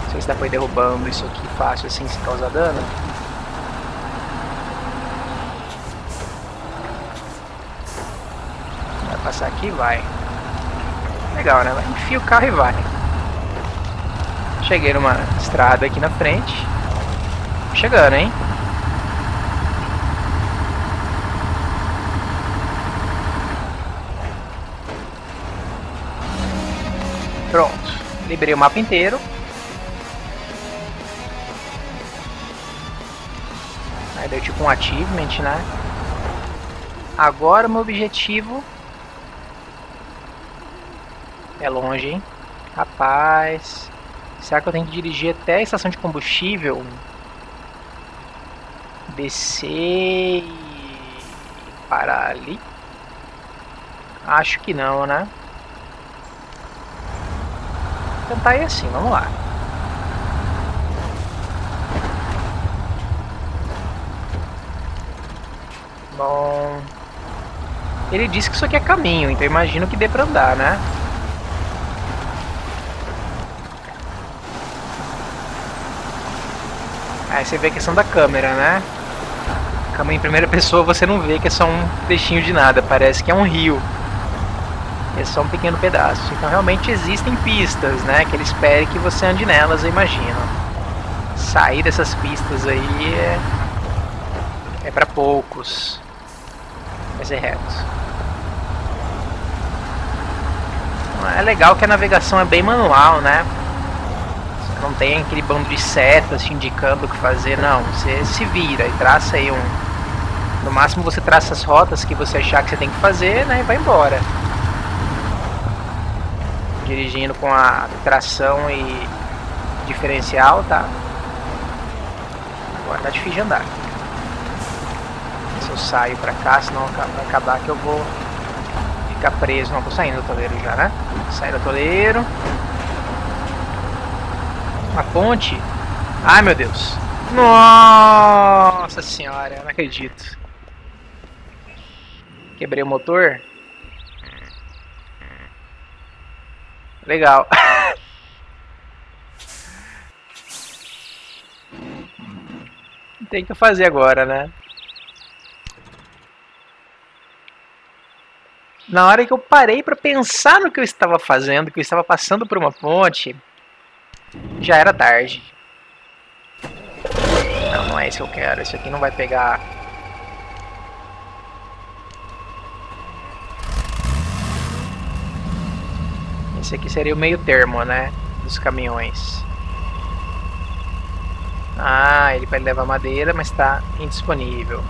Não sei se dá pra ir derrubando isso aqui fácil assim, sem causar dano. Vai passar aqui? Vai. Legal, né? Enfia o carro e vai. Cheguei numa estrada aqui na frente. Chegando, hein? Pronto. Liberei o mapa inteiro. Aí deu tipo um achievement, né? Agora o meu objetivo... É longe, hein? Rapaz... Será que eu tenho que dirigir até a estação de combustível? Descer e parar ali? Acho que não, né? Vou tentar ir assim, vamos lá. Bom... Ele disse que isso aqui é caminho, então eu imagino que dê pra andar, né? Aí você vê a questão da câmera, né? câmera em primeira pessoa você não vê que é só um trechinho de nada, parece que é um rio. É só um pequeno pedaço. Então realmente existem pistas, né? Que ele espere que você ande nelas, eu imagino. Sair dessas pistas aí é para poucos. Vai ser reto. É legal que a navegação é bem manual, né? Você não tem aquele bando de setas te indicando o que fazer, não. Você se vira e traça aí no máximo você traça as rotas que você achar que você tem que fazer, né? E vai embora. Dirigindo com a tração e diferencial, tá? Agora tá difícil de andar. Se eu saio pra cá, senão vai acabar que eu vou ficar preso. Não, tô saindo do toleiro já, né? Sair do toleiro. Uma ponte. Ai, meu Deus. Nossa senhora, eu não acredito. Quebrei o motor. Legal. Tem que fazer agora, né? Na hora que eu parei para pensar no que eu estava fazendo, que eu estava passando por uma ponte, já era tarde. Não, não é isso que eu quero. Isso aqui não vai pegar. Esse aqui seria o meio termo, né? Dos caminhões. Ah, ele vai levar madeira, mas está indisponível.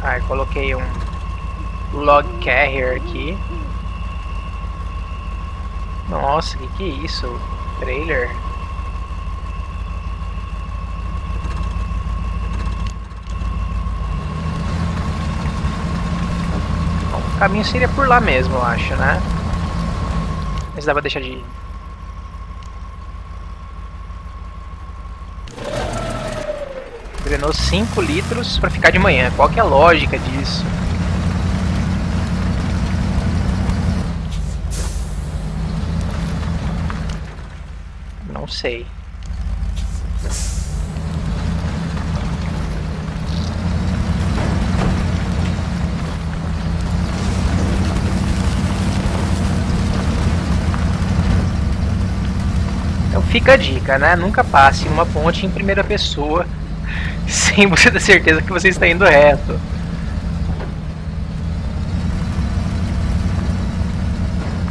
Ah, eu coloquei um log carrier aqui. Nossa, que é isso? Trailer? Bom, o caminho seria por lá mesmo, eu acho, né? Mas dá pra deixar de ir. Drenou 5 litros pra ficar de manhã. Qual que é a lógica disso? Não sei. Então fica a dica, né? Nunca passe numa ponte em primeira pessoa sem você ter certeza que você está indo reto.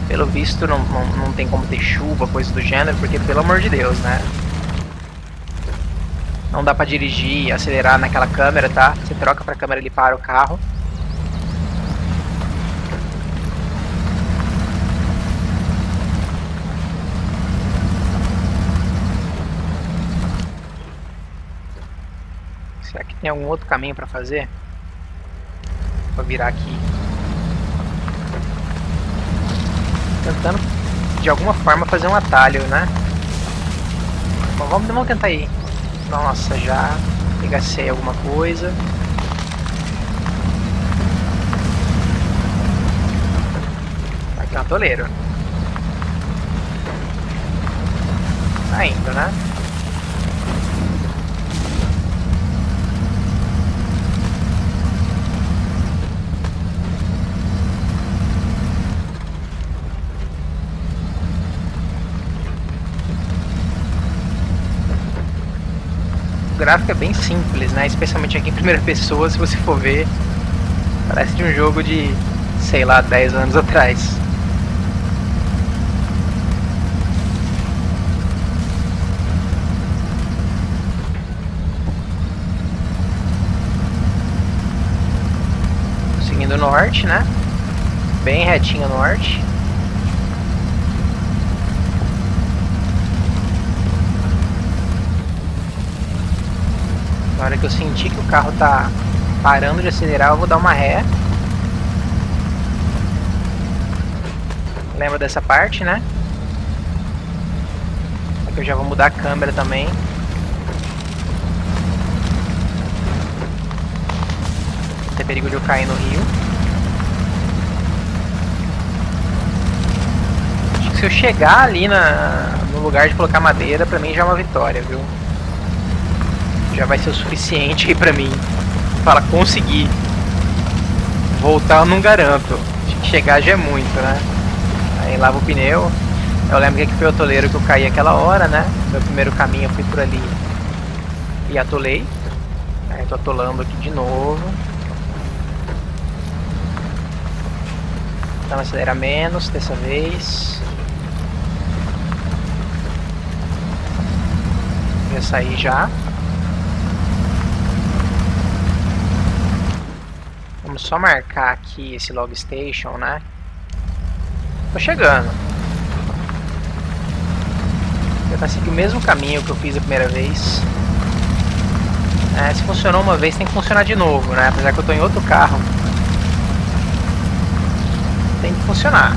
Pelo visto não tem como ter chuva, coisa do gênero, porque pelo amor de Deus, né? Não dá pra dirigir e acelerar naquela câmera, tá? Você troca pra câmera, ele para o carro. Será que tem algum outro caminho pra fazer? Vou virar aqui. Tentando de alguma forma fazer um atalho, né? Bom, vamos tentar ir. Nossa, já regacei alguma coisa. Aqui é um toleiro. Tá indo, né? O gráfico é bem simples, né? Especialmente aqui em primeira pessoa, se você for ver, parece de um jogo de, sei lá, 10 anos atrás. Seguindo o norte, né? Bem retinho o norte. Na hora que eu sentir que o carro tá parando de acelerar, eu vou dar uma ré. Lembra dessa parte, né? Aqui eu já vou mudar a câmera também. Não tem perigo de eu cair no rio. Acho que se eu chegar ali no lugar de colocar madeira, pra mim já é uma vitória, viu? Já vai ser o suficiente aí pra mim. Fala, consegui. Voltar eu não garanto. Chegar já é muito, né? Aí lava o pneu. Eu lembro que foi o atoleiro que eu caí aquela hora, né? Meu primeiro caminho eu fui por ali e atolei. Aí tô atolando aqui de novo. Então acelerar menos dessa vez. Vou sair já. Vamos só marcar aqui esse log station, né? Tô chegando. Eu vou seguir o mesmo caminho que eu fiz a primeira vez. Se funcionou uma vez, tem que funcionar de novo, né? Apesar que eu tô em outro carro. Tem que funcionar.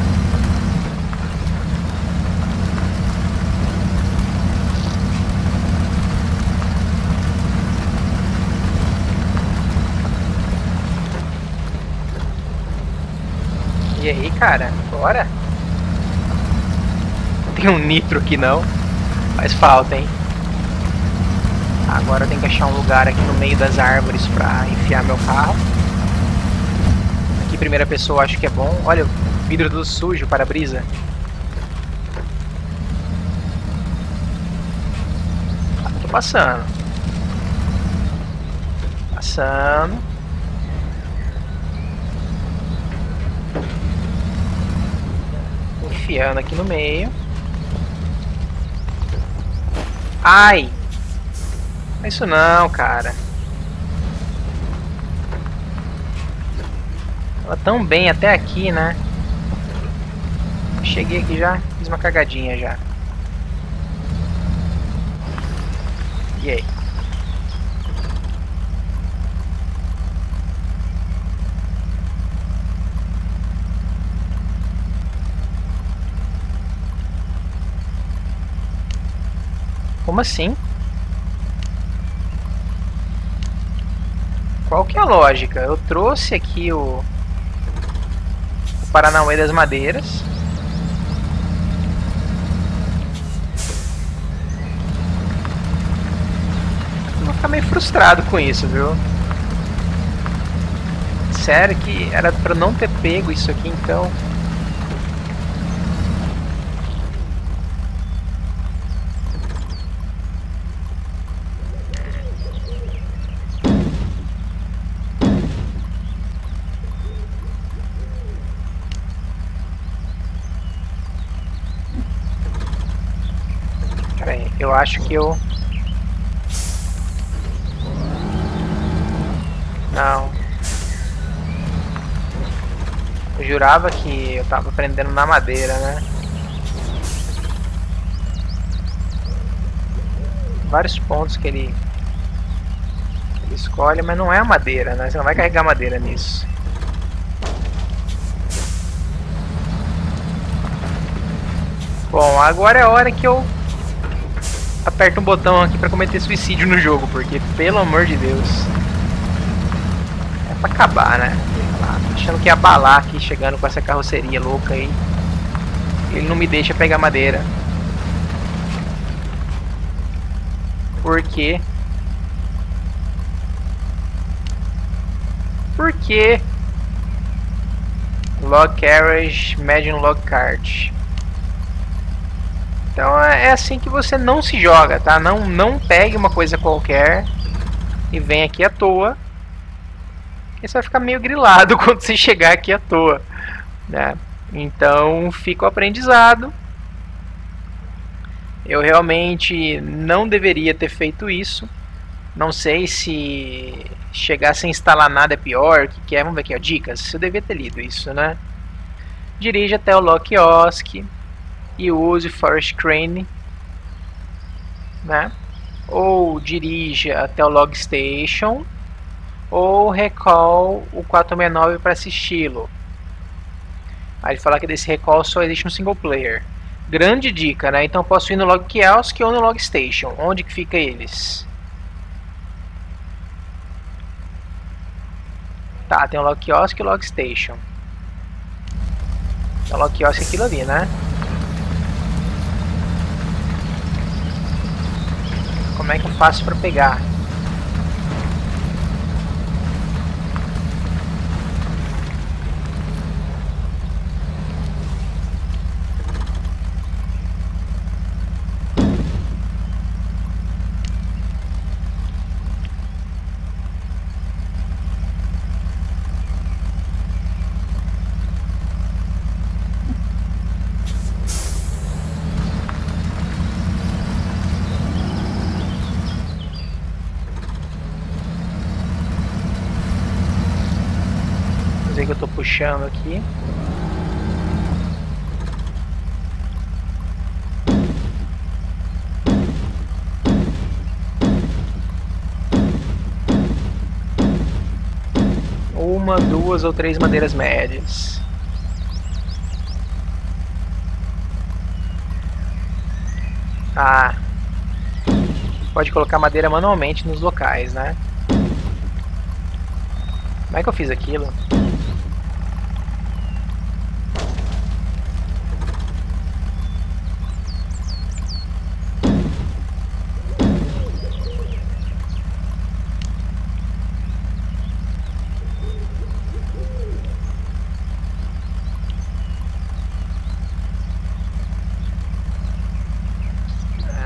E aí, cara? Bora? Não tem um nitro aqui não. Faz falta, hein? Agora eu tenho que achar um lugar aqui no meio das árvores pra enfiar meu carro. Aqui primeira pessoa acho que é bom. Olha, o vidro todo sujo, para-brisa. Tô passando. Passando. Enfiando aqui no meio. Ai! Não é isso não, cara. Tava tão bem até aqui, né? Cheguei aqui já, fiz uma cagadinha já. E aí? Como assim? Qual que é a lógica? Eu trouxe aqui o Paranauê das Madeiras. Eu vou ficar meio frustrado com isso, viu? Sério que era pra não ter pego isso aqui então. Eu acho que eu... Não. Eu jurava que eu tava prendendo na madeira, né? Vários pontos que ele escolhe, mas não é a madeira, né? Você não vai carregar madeira nisso. Bom, agora é a hora que eu aperto um botão aqui pra cometer suicídio no jogo, porque, pelo amor de Deus, é pra acabar, né? Achando que ia abalar aqui, chegando com essa carroceria louca aí. Ele não me deixa pegar madeira. Por quê? Por quê? Log Carriage, Imagine Log Cart. Então é assim que você não se joga, tá? Não pegue uma coisa qualquer e vem aqui à toa. Porque você vai ficar meio grilado quando você chegar aqui à toa, né? Então fica o aprendizado. Eu realmente não deveria ter feito isso. Não sei se chegar sem instalar nada é pior. O que é? Vamos ver aqui, ó, dicas. Eu devia ter lido isso, né? Dirija até o Log Kiosk e use Forest Crane, né? Ou dirija até o Log Station, ou recall o 469 para assisti-lo. Aí ele fala que desse recall só existe no single player. Grande dica, né? Então eu posso ir no Log Kiosk ou no Log Station. Onde que fica eles? Tá, tem o Log Kiosk e o Log Station. Então o Log Kiosk é aquilo ali, né? Como é que eu faço para pegar? Que eu tô puxando aqui. Uma, duas ou três madeiras médias. Ah, pode colocar madeira manualmente nos locais, né? Como é que eu fiz aquilo?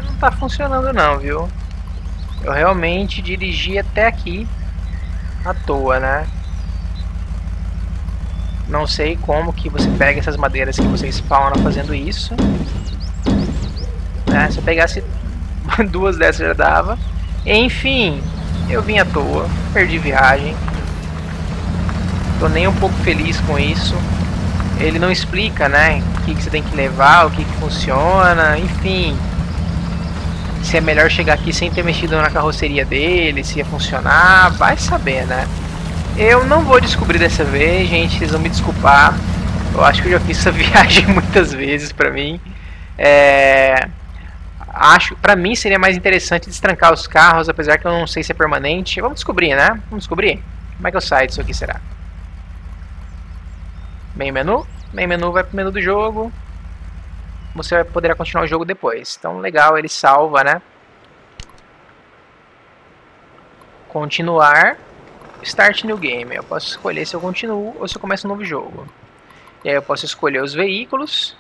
Não tá funcionando não, viu? Eu realmente dirigi até aqui à toa, né? Não sei como que você pega essas madeiras que você spawna fazendo isso. Se eu pegasse duas dessas já dava. Enfim, eu vim à toa, perdi viagem. Tô nem um pouco feliz com isso. Ele não explica, né, o que você tem que levar, o que funciona, enfim. Se é melhor chegar aqui sem ter mexido na carroceria dele, se ia funcionar, vai saber, né? Eu não vou descobrir dessa vez, gente, vocês vão me desculpar. Eu acho que eu já fiz essa viagem muitas vezes pra mim. Acho, pra mim seria mais interessante destrancar os carros, apesar que eu não sei se é permanente. Vamos descobrir, né? Vamos descobrir? Como é que eu saio disso aqui, será? Main menu. Main menu vai pro menu do jogo. Você poderá continuar o jogo depois. Então, legal, ele salva, né? Continuar. Start new game. Eu posso escolher se eu continuo ou se eu começo um novo jogo. E aí eu posso escolher os veículos.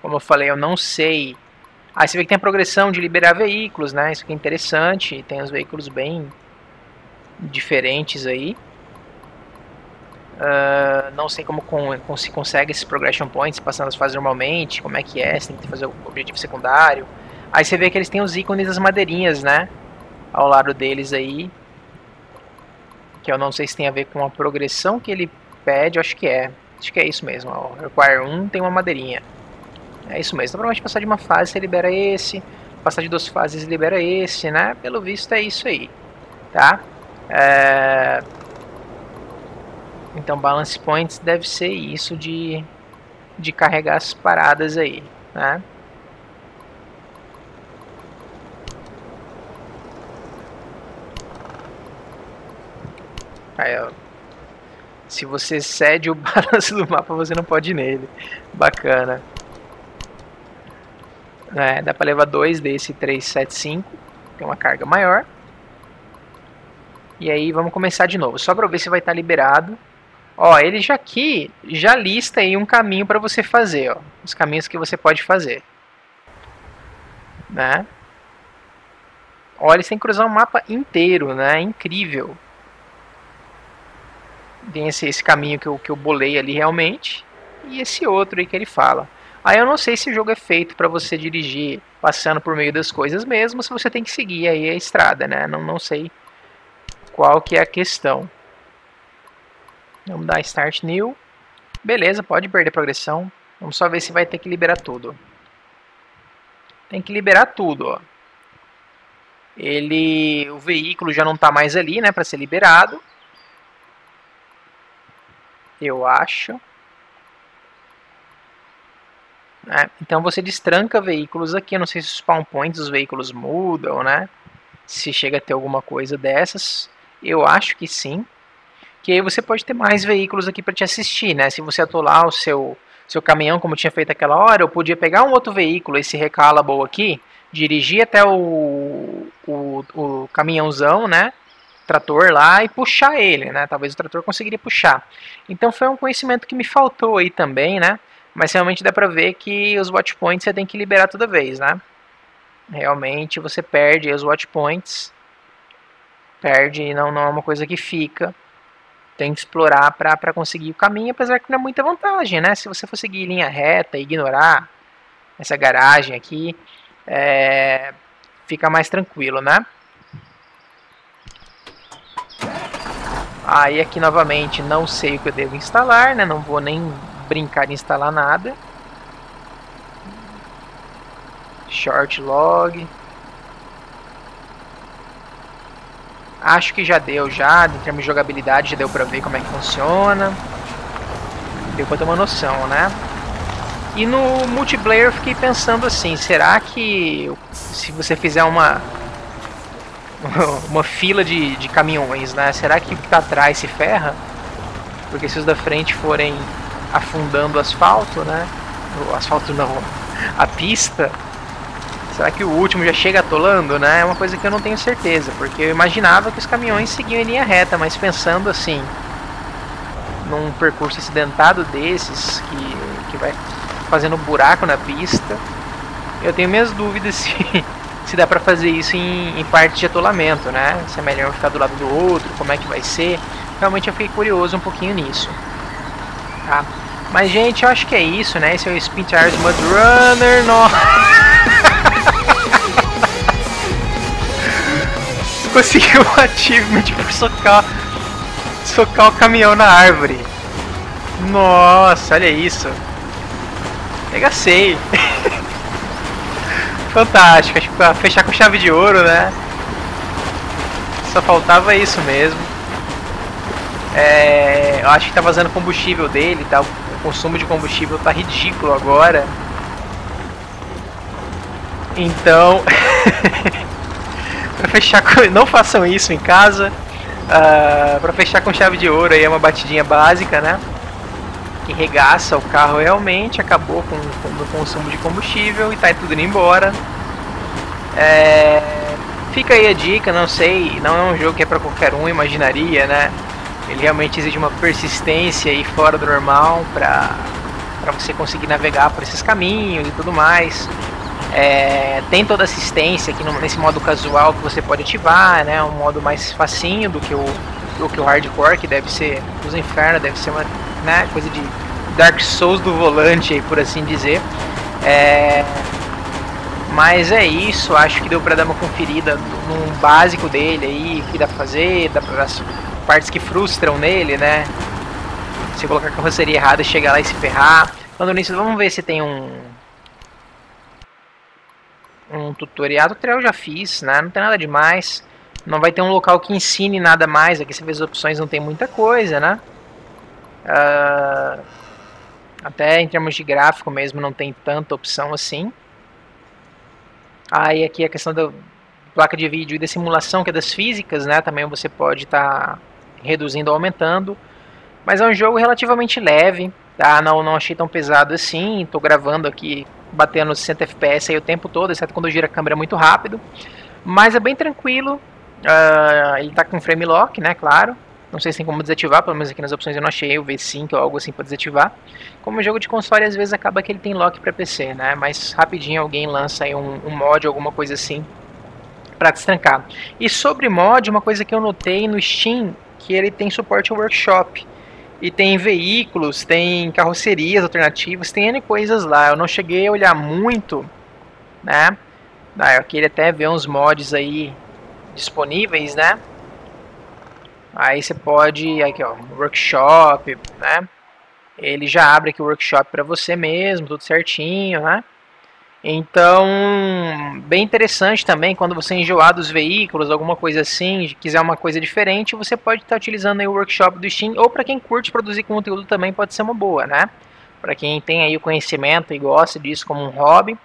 Como eu falei, eu não sei. Ah, você vê que tem a progressão de liberar veículos, né? Isso aqui é interessante. Tem os veículos bem diferentes aí. Não sei como se consegue esses progression points passando as fases normalmente. Como é que é? Você tem que fazer o objetivo secundário. Aí você vê que eles têm os ícones das madeirinhas, né? Ao lado deles aí. Que eu não sei se tem a ver com a progressão que ele pede. Eu acho que é. Acho que é isso mesmo. Ó. Require 1 tem uma madeirinha. É isso mesmo. Então, provavelmente passar de uma fase você libera esse. Passar de 2 fases libera esse, né? Pelo visto é isso aí. Tá? Então, balance points deve ser isso de carregar as paradas aí, né? Aí, ó. Se você cede o balance do mapa, você não pode ir nele. Bacana. Dá pra levar 2 desse 375. Tem uma carga maior. E aí, vamos começar de novo. Só pra ver se vai estar liberado. Ó, ele já aqui já lista aí um caminho para você fazer, ó, os caminhos que você pode fazer, né? Ó, eles têm que cruzar o mapa inteiro, né? Incrível. Tem esse caminho que eu bolei ali realmente e esse outro aí que ele fala. Aí eu não sei se o jogo é feito para você dirigir passando por meio das coisas mesmo, se você tem que seguir aí a estrada, né? Não sei qual que é a questão. Vamos dar Start New. Beleza, pode perder progressão. Vamos só ver se vai ter que liberar tudo. Tem que liberar tudo, ó. O veículo já não está mais ali, né, para ser liberado. Eu acho. Então você destranca veículos aqui. Eu não sei se os spawn points dos veículos mudam, né? Se chega a ter alguma coisa dessas. Eu acho que sim. Que aí você pode ter mais veículos aqui para te assistir, né? Se você atolar o seu seu caminhão, como tinha feito aquela hora, eu podia pegar um outro veículo, esse recalable aqui, dirigir até o caminhãozão, né? Trator lá e puxar ele, né? Talvez o trator conseguiria puxar. Então foi um conhecimento que me faltou aí também, né? Mas realmente dá pra ver que os watch points você tem que liberar toda vez, né? Realmente você perde os watch points. Perde e não é uma coisa que fica. Tem que explorar para conseguir o caminho, apesar que não é muita vantagem, né? Se você for seguir linha reta e ignorar essa garagem aqui, fica mais tranquilo, né? Aí aqui novamente não sei o que eu devo instalar, né? Não vou nem brincar de instalar nada. Short log. Acho que já deu já, em termos de jogabilidade já deu pra ver como é que funciona. Deu pra ter uma noção, né? E no multiplayer eu fiquei pensando assim, será que se você fizer uma fila de caminhões, né? Será que o que tá atrás se ferra? Porque se os da frente forem afundando o asfalto, né? O asfalto não, a pista. Será que o último já chega atolando, né? É uma coisa que eu não tenho certeza, porque eu imaginava que os caminhões seguiam em linha reta, mas pensando assim, num percurso acidentado desses, que vai fazendo buraco na pista, eu tenho minhas dúvidas se dá pra fazer isso em partes de atolamento, né? Se é melhor ficar do lado do outro, como é que vai ser. Realmente eu fiquei curioso um pouquinho nisso. Tá? Mas, gente, eu acho que é isso, né? Esse é o Spin Tires Mud Runner. Conseguiu um achievement por socar o caminhão na árvore. Nossa, olha isso. Regacei. Fantástico, acho que pra fechar com chave de ouro, né? Só faltava isso mesmo. Eu acho que tá vazando combustível dele, tá? O consumo de combustível tá ridículo agora. Então, pra fechar com... não façam isso em casa. Pra fechar com chave de ouro aí é uma batidinha básica, né? Que regaça o carro realmente, acabou com o consumo de combustível e tá tudo indo embora. Fica aí a dica, não sei, não é um jogo que é pra qualquer um, imaginaria, né? Ele realmente exige uma persistência aí fora do normal pra você conseguir navegar por esses caminhos e tudo mais. Tem toda assistência aqui nesse modo casual que você pode ativar, né? Um modo mais facinho do que o hardcore, que deve ser dos infernos, deve ser uma, né, coisa de Dark Souls do volante, por assim dizer. Mas é isso, acho que deu pra dar uma conferida num básico dele aí, o que dá pra fazer, as partes que frustram nele, né? Se colocar a carroceria errada, chegar lá e se ferrar. Falando nisso, vamos ver se tem um tutorial. Tutorial eu já fiz, né? Não tem nada demais. Não vai ter um local que ensine nada mais. Aqui você vê as opções, não tem muita coisa, né? Até em termos de gráfico mesmo não tem tanta opção assim. Aí aqui a questão da placa de vídeo e da simulação, que é das físicas, né? Também você pode estar reduzindo ou aumentando. Mas é um jogo relativamente leve, tá? Não achei tão pesado assim. Estou gravando aqui, batendo 60 FPS aí o tempo todo, exceto quando gira a câmera muito rápido. Mas é bem tranquilo. Ele está com frame lock, né? Claro. Não sei se tem como desativar, pelo menos aqui nas opções eu não achei o V5 ou algo assim para desativar. Como jogo de console, às vezes acaba que ele tem lock para PC, né? Mas rapidinho alguém lança aí um mod, alguma coisa assim, para destrancar. E sobre mod, uma coisa que eu notei no Steam, que ele tem suporte ao workshop. E tem veículos, tem carrocerias alternativas, tem N coisas lá. Eu não cheguei a olhar muito, né? Eu queria até ver uns mods aí disponíveis, né? Aí você pode, aqui ó, workshop, né? Ele já abre aqui o workshop para você mesmo, tudo certinho, né? Então, bem interessante também, quando você enjoar dos veículos, alguma coisa assim, quiser uma coisa diferente, você pode estar utilizando aí o workshop do Steam, ou para quem curte produzir conteúdo também pode ser uma boa, né? Para quem tem aí o conhecimento e gosta disso como um hobby,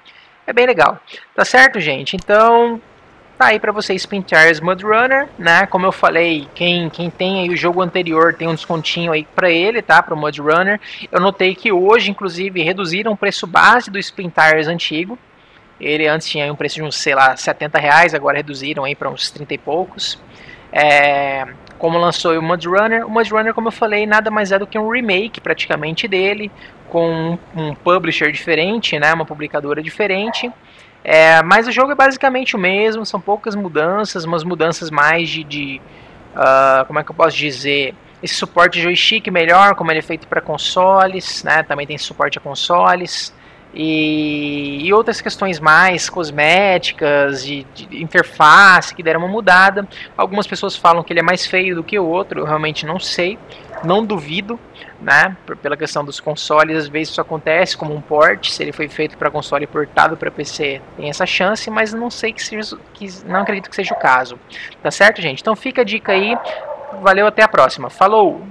é bem legal. Tá certo, gente? Então, Tá aí para você Spin Tires Mud Runner, né? Como eu falei, quem tem aí o jogo anterior tem um descontinho aí para ele, tá? Para o Mud Runner. Eu notei que hoje, inclusive, reduziram o preço base do Spin Tires antigo. Ele antes tinha um preço de uns, sei lá, R$70, agora reduziram aí para uns 30 e poucos. Como lançou o Mud Runner, como eu falei, nada mais é do que um remake praticamente dele, com um publisher diferente, né? Uma publicadora diferente. Mas o jogo é basicamente o mesmo, são poucas mudanças, umas mudanças mais como é que eu posso dizer, esse suporte de joystick melhor, como ele é feito para consoles, né, também tem suporte a consoles, e outras questões mais cosméticas, de interface, que deram uma mudada. Algumas pessoas falam que ele é mais feio do que o outro, eu realmente não sei, não duvido, né, pela questão dos consoles, às vezes isso acontece como um port, se ele foi feito para console e portado para PC, tem essa chance, mas não sei não acredito que seja o caso. Tá certo, gente? Então fica a dica aí, valeu, até a próxima, falou!